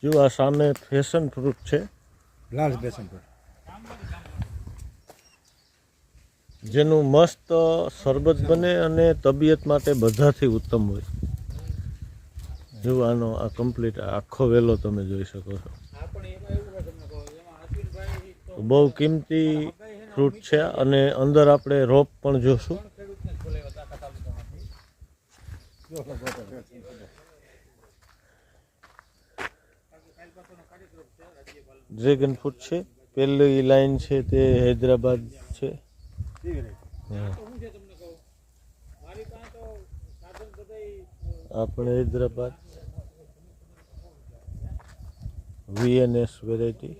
જો આ સામે ફેશન ફ્રૂટ છે, લાલ પેશન પર જેનું મસ્ત શરબત બને અને તબિયત માટે બધાથી ઉત્તમ હોય. જો આનો આ કમ્પ્લીટ આખો વેલો તમે જોઈ શકો છો. બહુ કિંમતી ફ્રૂટ છે અને અંદર આપણે રોપ પણ જોશું. ડ્રેગન ફ્રૂટ છે. પહેલી લાઈન છે તે હૈદરાબાદ છે. આપણે હૈદરાબાદ VNS વેરાયટી,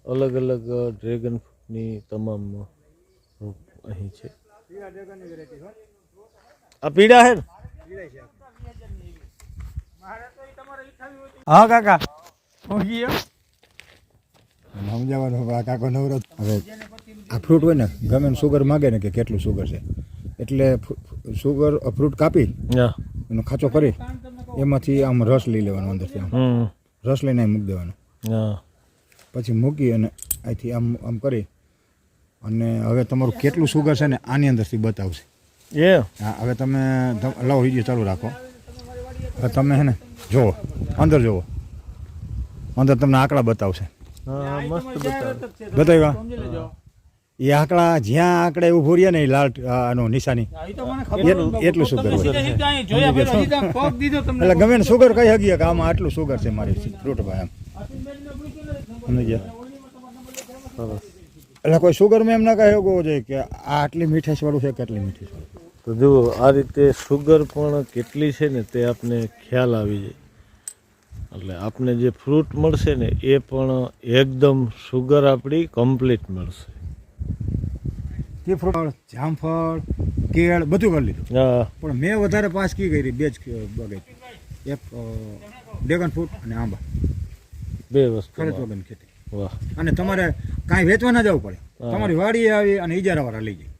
અલગ અલગ ડ્રેગન ફ્રૂટની તમામ અહીં છે. આ પીડા હે ને? હા કાકા સમજાવવાનું આ કાકો નવરો. હવે આ ફ્રૂટ હોય ને ગમે ને સુગર માગે ને કે કેટલું સુગર છે, એટલે સુગર ફ્રૂટ કાપી એનો ખાચો કરી એમાંથી આમ રસ લઈ લેવાનો અંદરથી, આમ રસ લઈને મૂકી દેવાનો. પછી મૂકી અને અહીંથી આમ આમ કરી અને હવે તમારું કેટલું સુગર છે ને આની અંદરથી બતાવશે. હા, હવે તમે લાવો વિડીયો ચાલુ રાખો. હવે તમે છે ને જુઓ, અંદર જુઓ, અંદર તમને આંકડા બતાવશે. બતાવ્યા એ આંકડા જ્યાં આંકડા ઊભું રહ્યા ને એ લાલ આનો નિશાની એટલું સુગર હોય. એટલે ગમે ને સુગર કહી શકીએ કે આમાં આટલું સુગર છે મારી ફ્રૂટમાં એમ. સમજી ગયા? એટલે કોઈ સુગરમાં એમ ના કહી શકવો જોઈએ કે આ આટલી મીઠાશ વાળું છે કે આટલી મીઠાશ વાળું. તો જુઓ આ રીતે સુગર પણ કેટલી છે ને તે આપને ખ્યાલ આવી જાય. એટલે આપને જે ફ્રૂટ મળશે ને એ પણ એકદમ સુગર આપણી કમ્પ્લીટ મળશે. તે ફ્રૂટ જામફળ કેળ બધું કરી લીધું. હા, પણ મેં વધારે પાસકી કરી બે જ બગાડી, એક ડ્રેગન ફ્રૂટ અને આંબા, બે વસ્તુ. ખરચ વગરની ખેતી. વાહ. અને તમારે કાંઈ વેચવા ના જવું પડે, તમારી વાડી આવી અને ઇજારાવાળા લઈ જાય,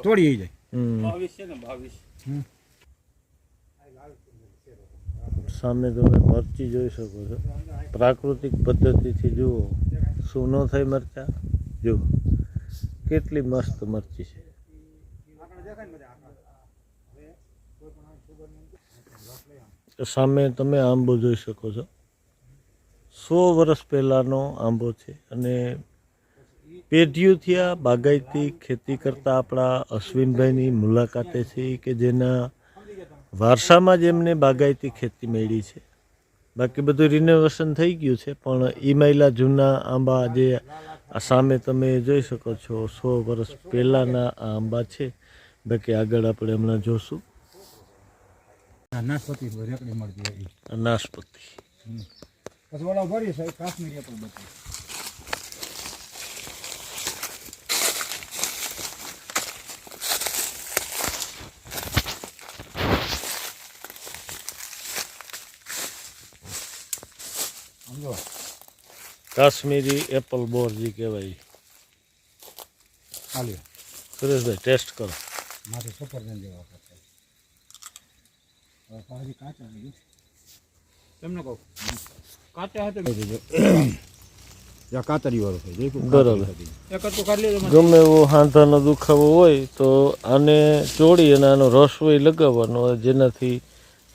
તોડી જાય. સામે તમે મરચી જોઈ શકો છો. પ્રાકૃતિક પદ્ધતિથી જુઓ શું ન થાય મરચા. જુઓ કેટલી મસ્ત મરચી છે. સામે તમે આંબો જોઈ શકો છો. 100 વર્ષ પહેલાંનો આંબો છે અને પેઢીઓથી આ બાગાયતી ખેતી કરતા આપણા અશ્વિનભાઈની મુલાકાતે છે કે જેના વારસામાં જ એમને બાગાયતી ખેતી મેળવી છે. બાકી બધું રિનોવેશન થઈ ગયું છે, પણ ઈમાયલા જૂના આંબા જે આ સામે તમે જોઈ શકો છો 100 વર્ષ પહેલાંના આ આંબા છે. બાકી આગળ આપણે હમણાં જોશું. નાશપતિ રેકડી મળતી નાશપતિ. પછી ઓલા ભરી છે કાશ્મીરી એપલ બતાવી. કાશ્મીરી એપલ બોર જે કહેવાય. ચાલ્યો સુરેશભાઈ ટેસ્ટ કરો. માથે સફરજન જેવા કરતા પાછી કાચા આવી તમને કહું કાચા હતા કાતરી વાળો થઈ જાય. બરાબર. ગમે એવો હાંધાનો દુખાવો હોય તો આને ચોળી અને આનો રસ હોય લગાવવાનો, જેનાથી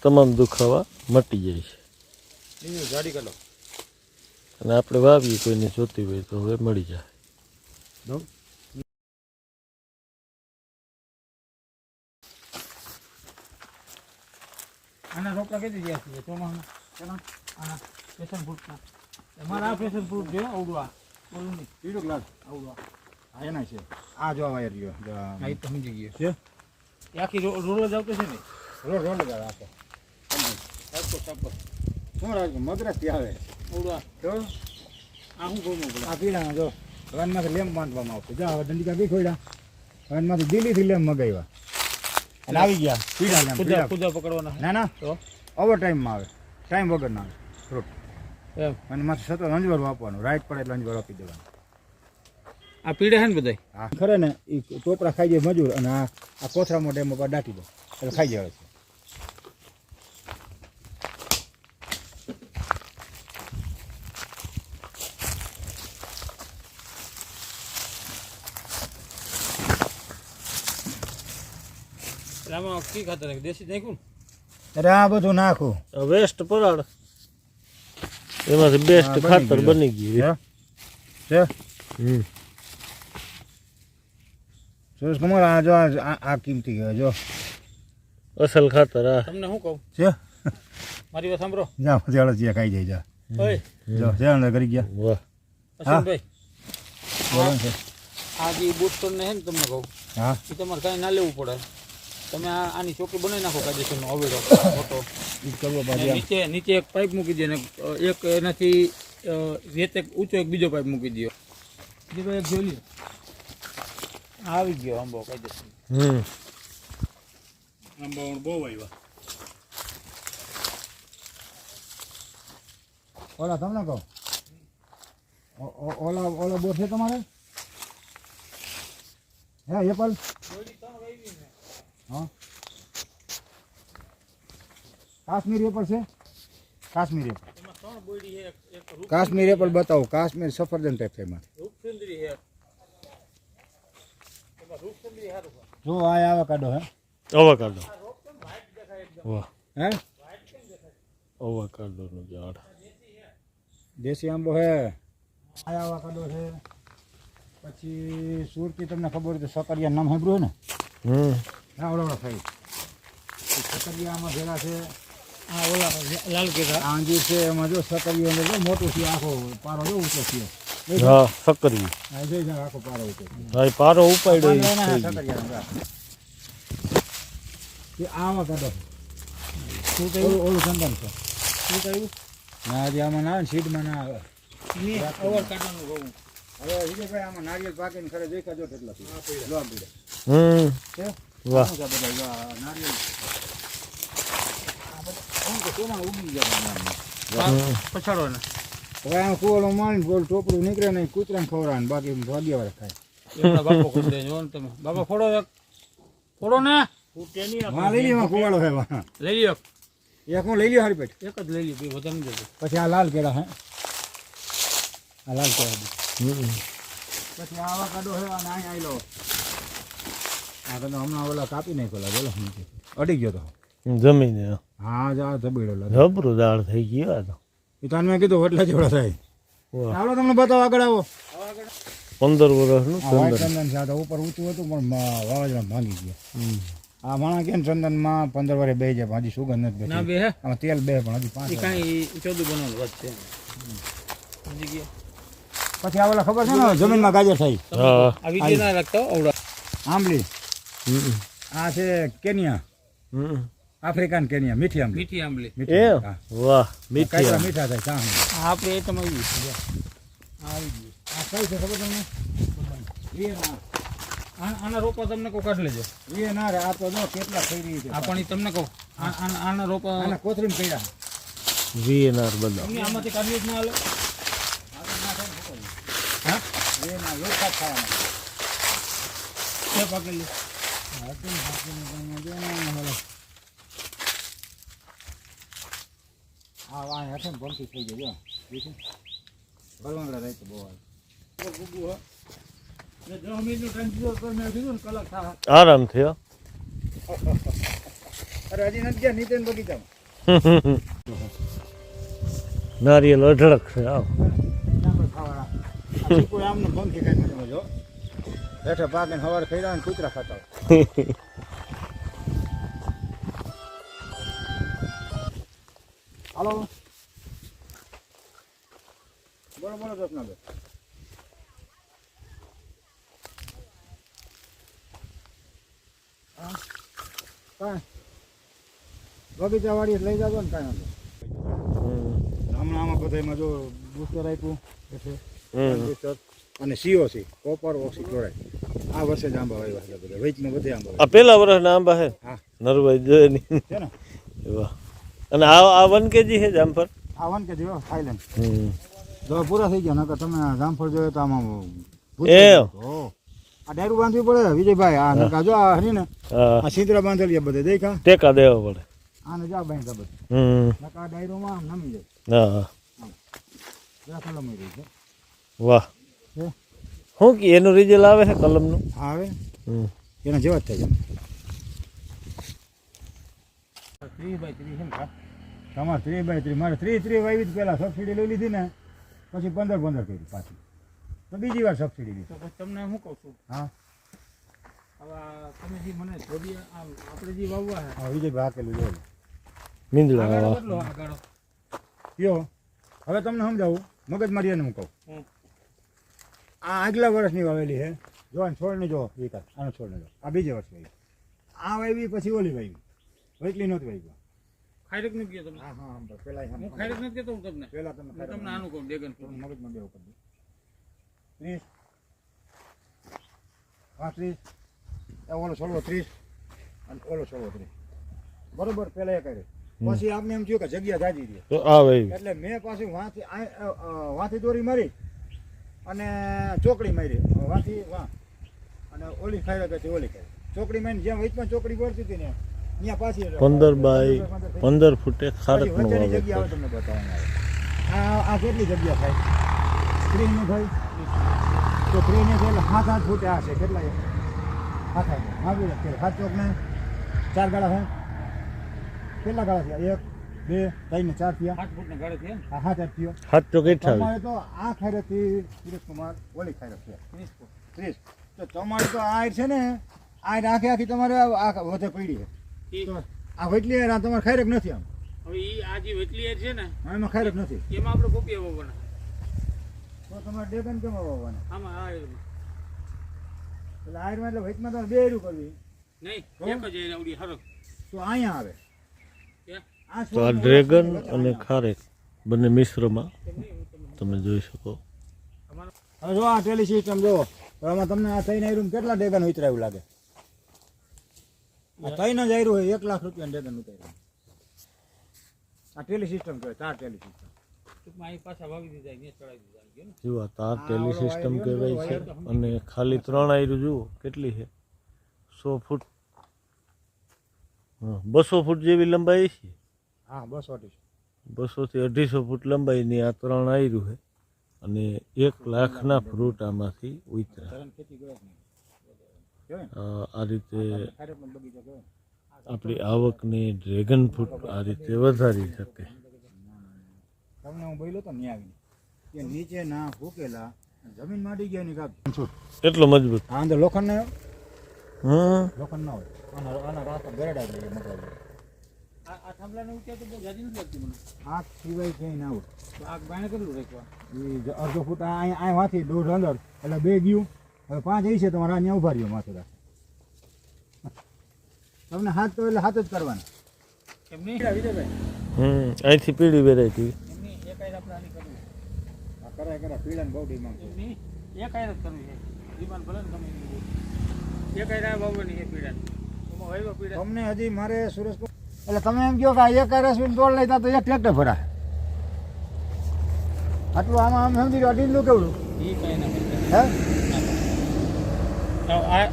તમામ દુખાવા મટી જાય છે. ગાડી કાઢો અને આપણે વાવીએ કોઈને જોતી હોય તો હવે મળી જાય. આના રોકડા કઈ ગયા છે ચોમાસા આના પેશન ફ્રૂટના. અમારા આ પેશન ફ્રૂટ છે અવડવા ઓલું નહીં પીળો ગ્લાસ અવડવા. હા એના છે. આ જો વાયર રહ્યો આ તો સમજી ગયો છે. એ આખી રોડ જ આવતો છે ને. રોડ જ આવે આખો શું રાખ મદ્રાસથી આવે અવડવા. તો આ શું ગમું પડે આ પીળા જો હવાનમાંથી લેમ્પ બાંધવામાં આવશે. જા હવે દંડિકા બી ખોડ્યા હવાનમાંથી દિલ્હીથી લેમ્પ મગાવ્યા અને આવી ગયા પીડા લેમ્પ. પૂજા પકડવાના ના ના તો ઓવર ટાઈમમાં આવે, ટાઈમ વગર ના આવે ફ્રૂટ એમ. અને માથે સતત અંજવાળું આપવાનું, રાઈટ પડે એટલે અંજવાળું આપી દેવાનું. આ પીડા છે ને બધા હા ખરે ને એ ટોપરા ખાઈ જાય મજૂર અને આ કોથળામાં ડેમો પર દાટી દો એટલે ખાઈ જાય છે. આમાં કી ખાતર દેશી નાખ્યું અરે આ બધું નાખું વેસ્ટ પરાળ એમાંથી બેસ્ટ બની ખાતર ગયું. બની ગયું છે હમ. સુરેશ કુમાર આ જો આ કિંમતી કહેવાય જો અસલ ખાતર આ તમને શું કહું છે મારી વાત સાંભળો જા પછી અળસિયા ખાઈ જાય જા ઓય જો છે અંદર કરી ગયા વાહ અશ્વિનભાઈ બોલો ને છે આ જે બુસ્ટર ને હે ને તમને કહું હા એ તમારે કાંઈ ના લેવું પડે તમે આની ચોકી બનાવી નાખો કાયદેસરનો અવેડો મોટો ઈ જ કરવો ને પાછી આમ. નીચે એક પાઇપ મૂકી દે ને એક એનાથી રેત એક ઊંચો એક બીજો પાઇપ મૂકી દો બીજો એક જોઈ લ્યો આવી ગયો આંબો કાયદેસર હમ આંબો બહુ આવ્યા ઓલા તમને કહો ઓલા ઓલા બોર છે તમારે હે એપલ હા કાશ્મીરી એપલ છે કાશ્મીરી એપલ એમાં 3 બોયડી છે એક કાશ્મીરી એપલ બતાવો કાશ્મીર સફરજન ટાઈપ છે એમાં રૂપસુંદરી છે એમાં રૂપસુંદરી સારું છે જો આ આવાકાડો હે અવાકાડો વાહ હે અવાકાડોનું ઝાડ દેશી આંબો હે આ આવાકાડો છે પછી સુરતી તમને ખબર હોય તો સકરિયા નામ સાંભળ્યું ને હમ ના ઓલા ખાઈ સકરિયામાં ભેગા છે આ ઓલા લાલ કેળા આ અંજીર છે એમાં જો સકરિયો અંદર જો મોટું છે આખો પારો જો ઊંચો છે હા સક્કરી આ જોઈ જાવ આખો પારો ઊંચો હા એ પારો ઉપાડ્યો ઈ થઈ ગયો. આવાકાડો શું ઓલું ચંદન છે શું કહ્યું ના હજી આમાં ના આવે ને સીડમાં ના આવે ઓવર કાઢવાનું કહું હવે વિજયભાઈ આમાં નારિયેળ પાકીને ખરે જોઈ કાઢો કેટલા લો પીડે હમ છે વાહ શું છે બધા જો આ નારિયેળ આ બધા આમ તો સોના ઉગી ગયા પછાડો ને હવે આ કુવાલો મારીને ગોલ ટોપડું નીકળે નહીં કૂતરાને ખવડાવે બાકી ભાગ્ય વાર ખાય એમના બાપો કરી દેજો ને તમે બાપા ફોડો એક ફોડો ને હા લઈ લ્યો કુવાલો હે વાહ લઈ લ્યો એક હું લઈ લ્યો હારી પેટ એક જ લઈ લ્યો બે વધારે નહીં દેતો પછી આ લાલ કેળા હે આ લાલ કેળા બી. હમ. પછી આવા કાઢો હે અને અહીં આઈ લો આ તો હમણાં ઓલા કાપી નાખ્યો બોલો નીચે અડી ગયો તો જમીને હા જા ધબીડો લો જબરું દાળ થઈ ગયું આ તો એ તો મેં કીધું એટલા જેવડા થાય વાહ ચાલો તમને બતાવો આગળ આવો 15 વર્ષનું આ white ચંદન ચંદન છે આ તો ઉપર ઊંચું હતું પણ વાવાઝોડા ભાંગી ગયો હમ. આ માણા કેમ ચંદનમાં 15 વર્ષે બે જાય પણ હજી સુગંધ નથી ના બેઠી બે હે આમાં તેલ બે પણ હજી 5 એ કાંઈ ચોદું બનાવેલું વાત છે સમજી ગયા પછી આ ઓલા ખબર છે ને જમીનમાં ગાજર થઈ હા આ વિડીયો ના રાખતા હો, આવડા આંબલી હમ. આ છે કેનિયા હમ. આફ્રિકન કેનિયા મીઠી આંબલી મીઠી આંબલી મીઠી એ હા. વાહ મીઠી કાંઈક આમ. મીઠા થાય ચા આપણે એ તમે આવી આ કઈ છે ખબર તમને વિયેનાર આના રોપા તમને કહું કાઢી લેજો વિયેનાર આ તો જો કેટલા થઈ રહી છે આ પણ ઈ તમને કહું આના રોપા આના કોથરીમ કઈડા વીએનઆર બધા તમને આમાંથી કાઢવી જ ના હાલે હા વિયેનાર લોખા ખાવાના છે પાકેલી આ વાય હશે ને ભમથી થઈ જાય જો બલવાંગડા રહે તો બહુ આવે કલાક થાય આરામ થયો અરે હજી નથી ગયા નીચે બગીચામાં નારિયેલ અઢળક છે આવ ખાવાના કોઈ આમને ભમથી કાંઈ નથી મજો હેઠે પાકીને સવારે ખાઈ રહ્યા ને કૂતરા ખાતા હોય. હાલો બોલો બોલો દસનાબેન કાંઈ બગીચા વાળી લઈ જાજો ને કાંઈ વાંધો હમણાં આમાં બધામાં જો બુસ્ટર આપ્યું એટલે બુસ્ટર અને COC કોપર ઓક્સીક્લોરાઇડ આ વર્ષે જ આંબા આવ્યા છે બધા વેચમાં બધે આંબા આ પેલા વર્ષના આંબા છે હા નરવાઈ જોઈ નહીં છે ને વાહ અને આ 1 kg છે જામફળ આ 1 kg થાઈલેન્ડ હમ. દવા પૂરા થઈ ગયા નકર તમે જામફળ જોયો તો આમાં એ આ ડાયરું બાંધવી પડે વિજયભાઈ આ નકા જો આ હરી ને હા આ સિંદરા બાંધેલી બધે દેખા ટેકા દેવા પડે આને જા બાંધતા બધે હમ નકા આ ડાયરોમાં નમી જાય હા જરા કલમ રહી છે વાહ હે? શું કે એનું રિઝલ્ટ આવે છે કલમનું હા આવે હમ. એના જેવા જ થાય છે 30x30 છે ને તમારે 30x30 મારે 30 વાવી પહેલાં સબસિડી લઈ લીધી ને પછી 15 કરી પાછી તો બીજી વાર સબસિડી લીધી. તો પછી તમને હું કહું છું હા હવે તમે જે મને થોડી આપણે જે વાવવા છે હા વિજયભાઈ હાકેલું જોયું મીંદડા આગાડો વાવા. કેટલો આગાડો કયો હવે તમને સમજાવું મગજમારી એને હું કહું હમ. આ આગલા વર્ષની વાવેલી છે જો આને છોડને જો વિકાસ આનો છોડને જો આ બીજે વર્ષ વાવી આ વાવી પછી ઓલી વાવી એટલી નહોતી વાવી ખાયરક નથી કહેતો તમને હા હા પેલા હું ખાયરક નથી કહેતો હું તમને પેલા હું તમને આનું કહું ડેગન ફ્રૂટ મગજમાં બેવું કરી દઉં 30 ઓલો છોડવો 30 અને ઓલો છોડવો 30 બરોબર પેલા એ કર્યું પછી આપને એમ થયું કે જગ્યા જાજી રહી તો આ વાવી. એટલે મેં પાછું વાંથી દોરી મારી અને ચોકડી મારી વાંથી વાં અને ઓલી ખાઈ હતી ઓલી ખાઈ ચોકડી મારી જેમ વચમાં ચોકડી પડતી હતી ને અહીંયા પાછી 15 બાય 15 ફૂટે ખારકનું વચ્ચેની જગ્યા આવે વાવેતર. તમને બતાવવાનું આવે આ કેટલી જગ્યા થાય 30 નું થાય તો 30 ને એટલે 7-8 ફૂટે આ છે કેટલા 7 ચોક ને 4 ગાળા થાય કેટલા ગાળા થયા 1 2 3 ને 4 થયા 5 ફૂટના ગાળે છે ને આ 7-8 થયો હાથ તો કેટલા તમારે તો આ ખાયરથી સુરેશકુમાર ઓલી ખાયરત છે 30 ફૂટ 30 તો તમારે તો આ છે ને આ આખે આખી તમારે આ વધે પડી છે ઈ તો આ વટલી આ તમારે ખાયરક નથી આમ હવે ઈ આ જે વેટલી એર છે ને એમાં ખાયરક નથી એમાં આપણે કોપીયા વાવવાના તો તમારે ડેગન કેમ વાવવાના આમાં આ એરમાં. એટલે આયરમાં એટલે વચમાં તમારે બે એરું કરવી નહીં એક જ એર આવડી હરક તો અહીંયા આવે કે આ તો આ ડ્રેગન અને ખારેક બંને મિશ્રમાં તમે જોઈ શકો. હવે જો આ ટેલી સિસ્ટમ જો તો આમાં તમને આ થઈને આયરું કેટલા ડેગન ઉતરાયું લાગે આ થઈને જ આયરું હોય 1 લાખ રૂપિયા ડેગન ઉતરાયું આ ટેલી સિસ્ટમ કહેવાય તાર ટેલી સિસ્ટમ ટૂંકમાં અહીં પાછા વાવી દીધા ને ચડાવી દીધા ગયો ને જુઓ આ તાર ટેલી સિસ્ટમ કહેવાય છે અને ખાલી 3 આયરું જુઓ કેટલી છે 100 ફૂટ હા 200 ફૂટ જેવી લંબાઈ છે. હા 200 200 થી 250 ફૂટ લંબાઈની આ 3 આયરું છે અને 1 લાખના ફ્રૂટ આમાંથી ઉતર્યા. ધરણ ખેતી કરે છે કહેવાય ને આ રીતે ખારેકનો બગીચો કહેવાય ને. આપણી આવકને ડ્રેગન ફ્રૂટ આ રીતે વધારી શકે. તમને હું બોલ્યો તો ને આવીને કે નીચે ના ફૂકેલા જમીન માડી ગયા ની કાપ એટલો મજબૂત. આ અંદર લોખંડ ના હા લોખંડ ના હોય આના રાસ્તા ગરડા જાય મકાઈ આ થાંભલાને ઉચ્ચાર તો બહુ જાજી નથી લાગતી મને આ સિવાય ક્યાંય ના હોય તો આ બાણે કેટલું રાખવા એ અડધો ફૂટ અહીંયા વાંથી 1.5 અંદર એટલે 2 ગયું હવે 5 એ છે તમારે અહીંયા ઉભા રહ્યો માથે રાખે તમને હાથ તો એટલે હાથ જ કરવાના એમ નહીં વિજયભાઈ અહીંથી પીળી વેરાયટી. એમની એક આયર આપણે આની કરવી આ કરાય પીળાને બહુ ડિમાન્ડ છે એમની એક આયર જ કરવી છે ડિમાન્ડ ભલે ને ગમે એટલી હોય. એક આયર આ વાવવાની છે પીડા એમાં વાવ્યા પીડા તમને હજી મારે સુરેશ એટલે તમે એમ કહો કે આ એક રસવીન તોડ લેતા તો એક ટ્રેક્ટર ભરાય આટલું આમાં આમ સમજી લો ઢીંડલું કેવડું એ કાંઈ ના કરે. હે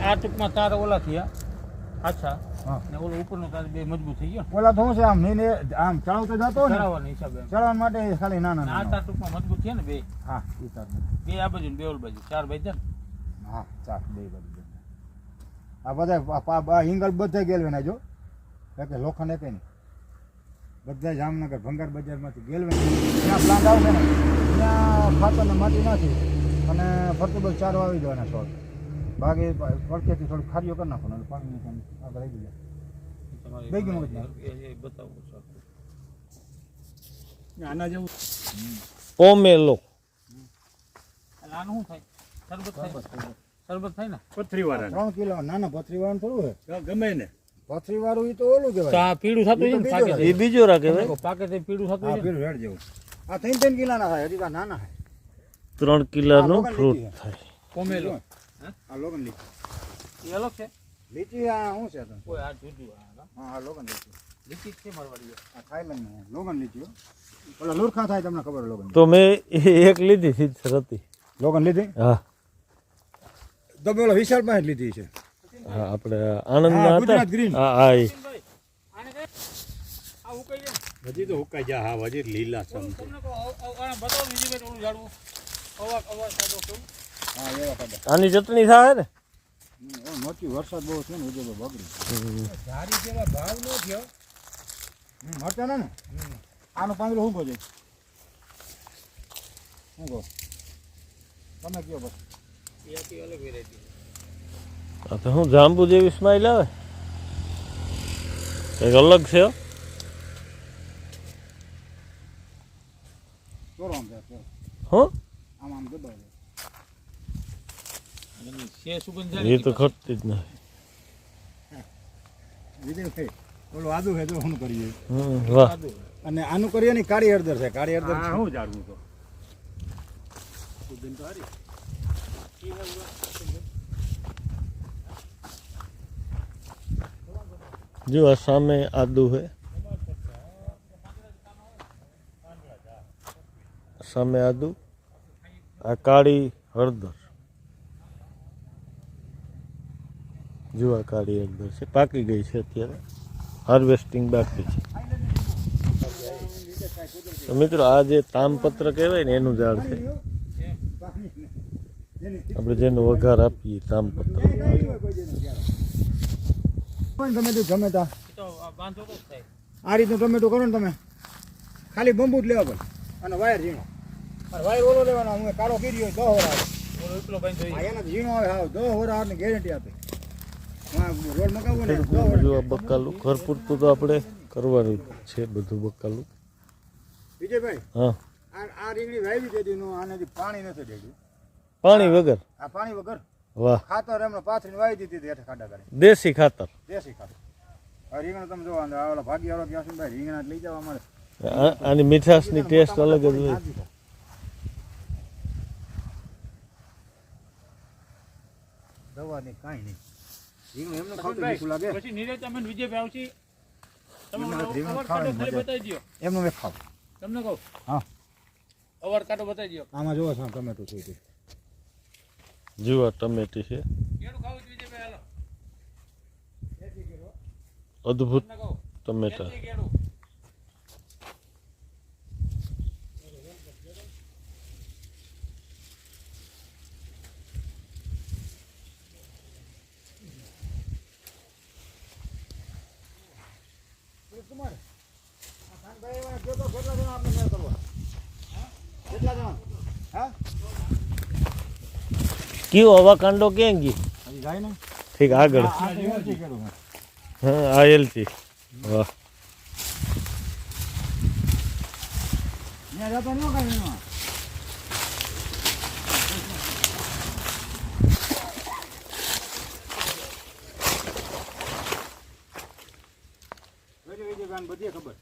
આ ટૂંકમાં તાર ઓલા થયા અચ્છા હા ને ઓલો ઉપરનો તાર બે મજબૂત થઈ ગયો ઓલા તો શું છે આમ નીને આમ ચડાવતો જતો ને ચડાવવાના હિસાબે એમ. ચડાવવા માટે ખાલી નાના આ નાના તાર ટૂંકમાં મજબૂત થયા ને બે હા ઈ તાર બે આ બાજુ ને બે ઓલ બાજુ 4 બાજુ છે ને હા ચાર બે બાજુ આ બધા હિંગલ બધા ગેલવે જો કે લોખંડ હતી ને બધા જામનગર ભંગાર બજારમાંથી ગેલવે ત્યાં પ્લાન્ટ આવશે ને ત્યાં ખાતરને માટી નાખી અને ફરતું ચાર વાવી દેવાના છોડ બાકી પડકેથી થોડું ખારીઓ કરી નાખવાનું એટલે પાણી આગળ આવી જાય તમારે બે ગયું મગજમાં. એ બતાવો છો આના જેવું પોમેલો એટલે આનું શું થાય શરબત થાય શરબત થાય ને પથરી વાળા 3 કિલો નાના પથરી વાળું થોડું હોય ગમે ને પથરી વાળું એ તો ઓલું તો કહેવાય આ પીળું થતું હોય ને બીજો પાકે એ બીજો રાખે ભાઈ. પાકે તે પીળું થતું હા હોય ને પેલું રેડ જેવું આ 3 કિલોના થાય હજી તો આ નાના થાય 3 કિલોનું ફ્રૂટ થાય. પોમેલો આ લોગન લીચી એ અલગ છે લીચી આ શું છે તમે કોઈ આ જુદું આ હા આ લોગન લીચી લીચી જ છે મારવાડી આ થાઈલેન્ડ નું લોગન લીચી ઓલા લુરખા થાય તમને ખબર લોગન તો મેં એક લીધી સિદ્ધર હતી. લોગન લીધી હા તો પેલો વિશાલ પાસે જ લીધી છે હા આપણે આણંદમાં હા, હતા. ગુજરાત ગ્રીન. હા હા એ. આને કઈ આ ઉકાઈ જાય હજી તો હુકાઈ જા હા હજી લીલા સમ છે તમને કહો આને બતાવો બીજી બેટ ઓલું ઝાડવું અવાજ અવાજ થતો કેવું હા એવા કાઢા આની ચટણી થાય ને. મોટી વરસાદ બહુ છે ને ઉજવો બગડી ધારી જેવા ભાવ નો થયો મરચા ને આનો પાંદડો શું કહો છો શું કહો તમે કયો બસ એ આખી અલગ વેરાયટી. આ તો હું જાંબુ જેવી સ્માઈલ આવે કંઈક અલગ છે હો. ચોરો આમ જાય હો આમ આમ દબાય અને છે સુગંધ એ તો ઘટતી જ નથી. વિજયભાઈ ઓલું આદુ છે તો શું કરીએ વાહ અને આનું કરીએ ને કાળી હળદર છે કાળી હળદર છે. શું જાણવું તો સુગંધ તો હારી. જો આ સામે આદુ છે, સામે આદુ, આ કાળી હળદર. જો આ કાળી હળદર છે, પાકી ગઈ છે અત્યારે, હાર્વેસ્ટિંગ બાકી છે. તો મિત્રો આ જે તામપત્ર કહેવાય ને એનું ઝાડ છે, આપણે જેનો વઘાર આપીએ તામપત્ર. ટમેટું ટમેટા તો બાંધો તો જ થાય. આ રીતનું ટમેટું કરો ને તમે ખાલી બંબુ જ લેવા પડે અને વાયર ઝીણો અને વાયર ઓલો લેવાનો હું કાળો કીરી હોય 10 વર આવે ઓલો એટલો બાંધો આ એના ઝીણો આવે હાવ 10 વર આવવાની ગેરંટી આપે હા રોડ મગાવો ને 10 વર જો આ બકાલું ઘર પૂરતું તો આપણે કરવાનું છે બધું બકાલું. વિજયભાઈ હા આ રીંગણી વાવી દેતી નું આનેથી પાણી નથી દેતું પાણી વગર. આ પાણી વગર વાહ ખાતર એમને પાથરીને વાવી દીધી હેઠે ખાડા કરી દેશી ખાતર. દેશી ખાતર હવે રીંગણ તમે જોવા ઓલા ભાગીવાળો ક્યાં ભાઈ રીંગણા લઈ જવા મળે આની મીઠાશની ટેસ્ટ અલગ જ હોય. દવાની કાંઈ નહીં રીંગણ એમને ખાતું મીઠું લાગે પછી નિરેત અમે વિજયભાઈ આવશે. તમે રીંગણ ઓલો રીંગણ અવર ખાવાની કાઢો ખાલી મજા. બતાવી દો. એમનું મેં ખાવ તમને કહું હા અવર કાઢો બતાવી દો. આમાં જોવો છો ટમેટું થઈ ગયું જો આ ટમેટી છે, કેળું ખાવું છે વિજયભાઈ? હાલો અદ્ભુત તમને કહું ટમેટા. કેળું કેટલા જણા હા કયું હવા કાંડો ક્યાં ગઈ? હજી જાય ને ઠીક આગળ. આ તો એલચી કરું મેં. હા આ એલચી. વાહ ત્યાં જતો ન કાંઈ એમાં બધી ખબર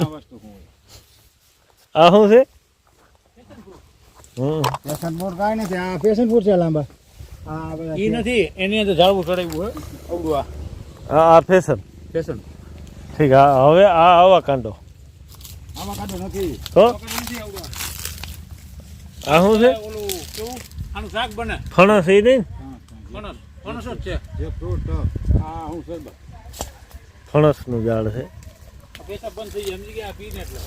આ વસ્તુ શું હોય આ શું છે? હમ પેશન ફૂડ કાંઈ નથી આ પેશન ફૂડ છે લાંબા આ બધા ઈ નથી એની અંદર ઝાડવું ચડાવ્યું હોય અવડું આ આ ફેશન. ફેશન ઠીક હા હવે આ હવા કાંડો આમાં કાઢો નથી તો નથી આવડું આ શું છે? ઓલું કેવું આનું શાક બને ફણસ એ નહીં? ફણસ ફણસ જ છે. જે ફ્રૂટ આ હું સરબત ફણસનું ઝાડ છે. આ પેશાબ બંધ થઈ જાય સમજી ગયા આ પીને એટલે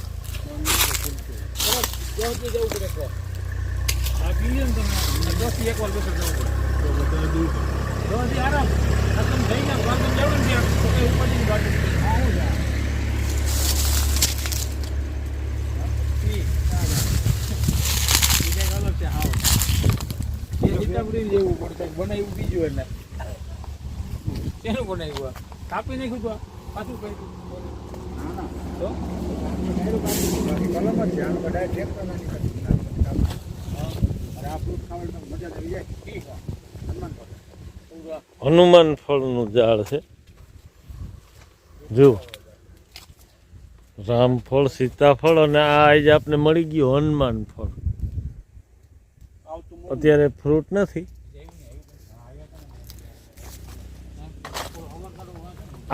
દોડથી જવું પડે તો આ પીએ ને તમે 10 થી 1 વાર બેસર જવું પડે દોડથી આરામ આ તમે થઈ ગયા વાગન જાવ ને ત્યાં તો કઈ ઉપાડીની વાત નથી. આવું છે ઈ કંઈક અલગ છે હાવ એ સીતાપુરી જેવું પડે બનાવ્યું બીજું એને શેનું બનાવ્યું આ કાપી નાખ્યું તો પાછું કઈ ના ના તો કલમ જ છે આનો બધા ટ્રેક્ટર નથી અને આ ફ્રૂટ ખાવાની મજા આવી જાય ઠીક હનુમાન પકડ હનુમાન ફળનું ઝાડ છે. જો રામફળ, સીતાફળ અને આ આજે આપણે મળી ગયું હનુમાન ફળ. આવતું અત્યારે ફ્રૂટ નથી.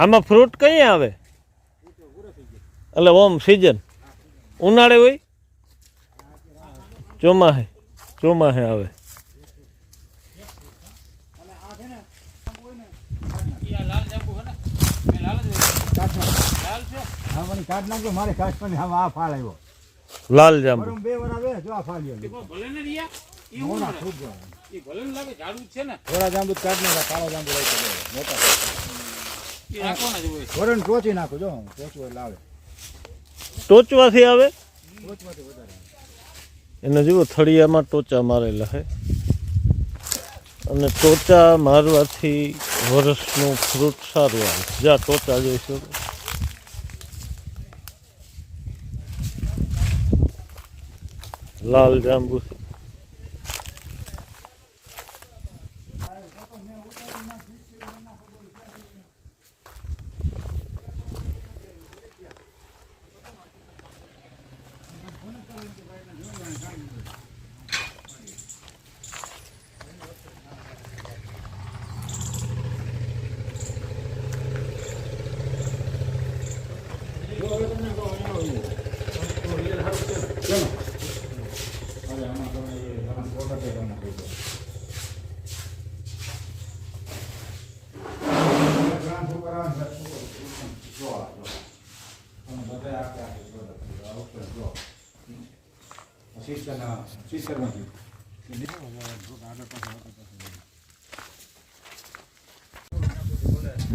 આમાં ફ્રૂટ કઈ આવે? એટલે ઓમ સિઝન ઉનાળે હોય ચોમાહે આવે. લાલ જાંબુ હે ને મેં લાલ જ હોય. લાલ છે હા મને કાઢ નાખજો મારે કાઢ પણ હવે આ ફાળ આવ્યો લાલ જાંબુ. બરોબર 2 વાર આવે જો આ ફાળ્યો તે કોઈ ભલે ને રિયા ઈ હું મોના મળે ખૂબ જોવા ઈ ભલે ને લાગે ઝાડુ જ છે ને થોડા જાંબુ કાઢ નાખા કાળો જાંબુ રાખી દે મોટા ઈ રાખવાના જ હોય. વરણ ટોચી નાખો જો ટોચું એટલે આવે ટોચવાથી આવે ટોચમાંથી વધારે આવે. એને જુઓ થળિયામાં ટોચા મારેલા છે અને ટોચા મારવાથી વરસનું ફ્રૂટ સારું આવે. જ્યાં ટોચા જોઈશું લાલ જાંબુ છે.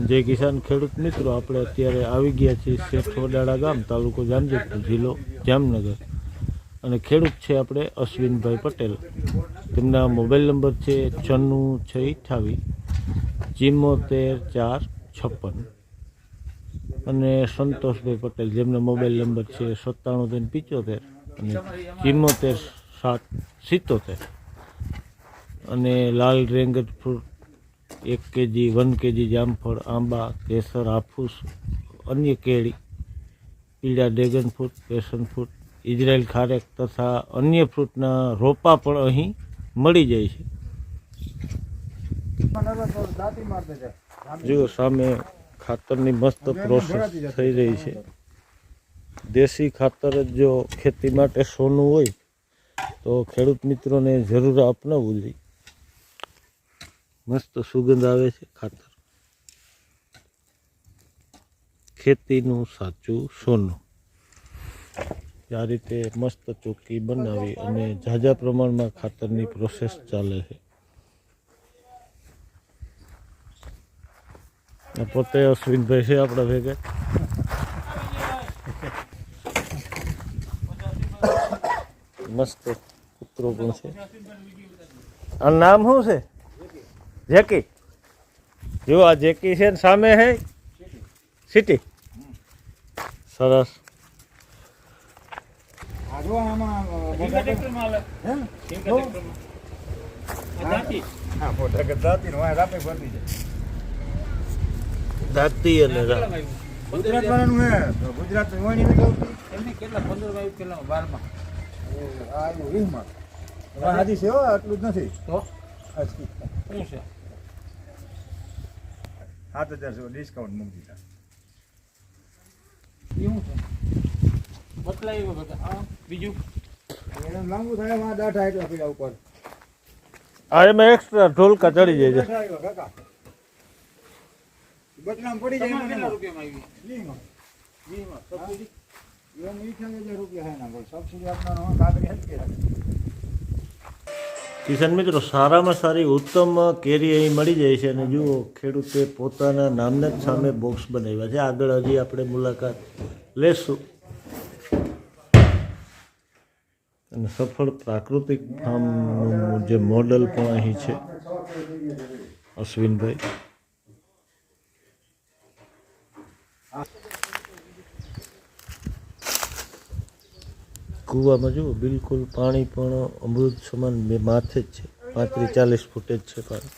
જય કિસાન ખેડૂત મિત્રો, આપણે અત્યારે આવી ગયા છીએ શેઠ વડાળા ગામ, તાલુકો જામજોધપુર, જિલ્લો જામનગર. અને ખેડૂત છે આપણે અશ્વિનભાઈ પટેલ. તેમના મોબાઈલ નંબર છે 9628 74 456 અને સંતોષભાઈ પટેલ જેમનો મોબાઈલ નંબર છે 9775 અને 74 777. અને લાલ રેંગટ ફ્રૂટ 1 kg 1 kg જામફળ, આંબા, કેસર, હાફૂસ, અન્ય કેળી, પીળા dragon fruit, passion fruit, Israel ખારેક તથા અન્ય ફ્રૂટના રોપા પણ અહીં મળી જાય છે. જુઓ સામે ખાતરની મસ્ત પ્રોસેસ થઈ રહી છે. દેશી ખાતર જ જો ખેતી માટે સોનું હોય તો ખેડૂત મિત્રોને જરૂર અપનાવવું જોઈએ. મસ્ત સુગંધ આવે છે ખાતર. ખેતીનું સાચું સોનું. આ રીતે મસ્ત ચોખ્ખી બનાવી અને ઝાઝા પ્રમાણમાં ખાતરની પ્રોસેસ ચાલે છે. પોતે અશ્વિનભાઈ છે આપણા ભેગા. મસ્ત કૂતરો પણ છે. આ નામ શું છે? જેકી. જો આ જેકી છે ને સામે છે સિટી. સરસ. દાંતી અને ગુજરાત વાળાનું હે ગુજરાત વાણી એમને કેટલા 15 વાયુ કેટલા 12 માં આ 20 માં હાજી છે હો, આટલું જ નથી તો શું શું છે 7000 ડિસ્કાઉન્ટ મૂકી દીધા. એવું છે બદલાયું બધા. હા બીજું એને લાંબુ થાય માં દાઠા એટલા પીડા ઉપર આ એમાં એક્સ્ટ્રા ઢોલકા ચડી જાય છે. દાઠા આવ્યા કાકા બદનામ પડી જાય તમારે મને કેટલા રૂપિયામાં આવી 20 માં 20 માં સબસિડી એમ 8000 રૂપિયા હે ના બોલ સબસિડી આપવાનો કાગળ હેલ્પ કે કિસાન મિત્રો, સારામાં સારી ઉત્તમ કેરી અહીં મળી જાય છે. અને જુઓ ખેડૂતે પોતાના નામના જ સામે બોક્સ બનાવ્યા છે. આગળ હજી આપણે મુલાકાત લેશું. અને સફળ પ્રાકૃતિક ફાર્મનું જે મોડલ પણ અહીં છે અશ્વિનભાઈ. કૂવામાં જુઓ બિલકુલ પાણી પણ અમૃત સમાન માથે જ છે. 35-40 ફૂટે જ છે પાણી.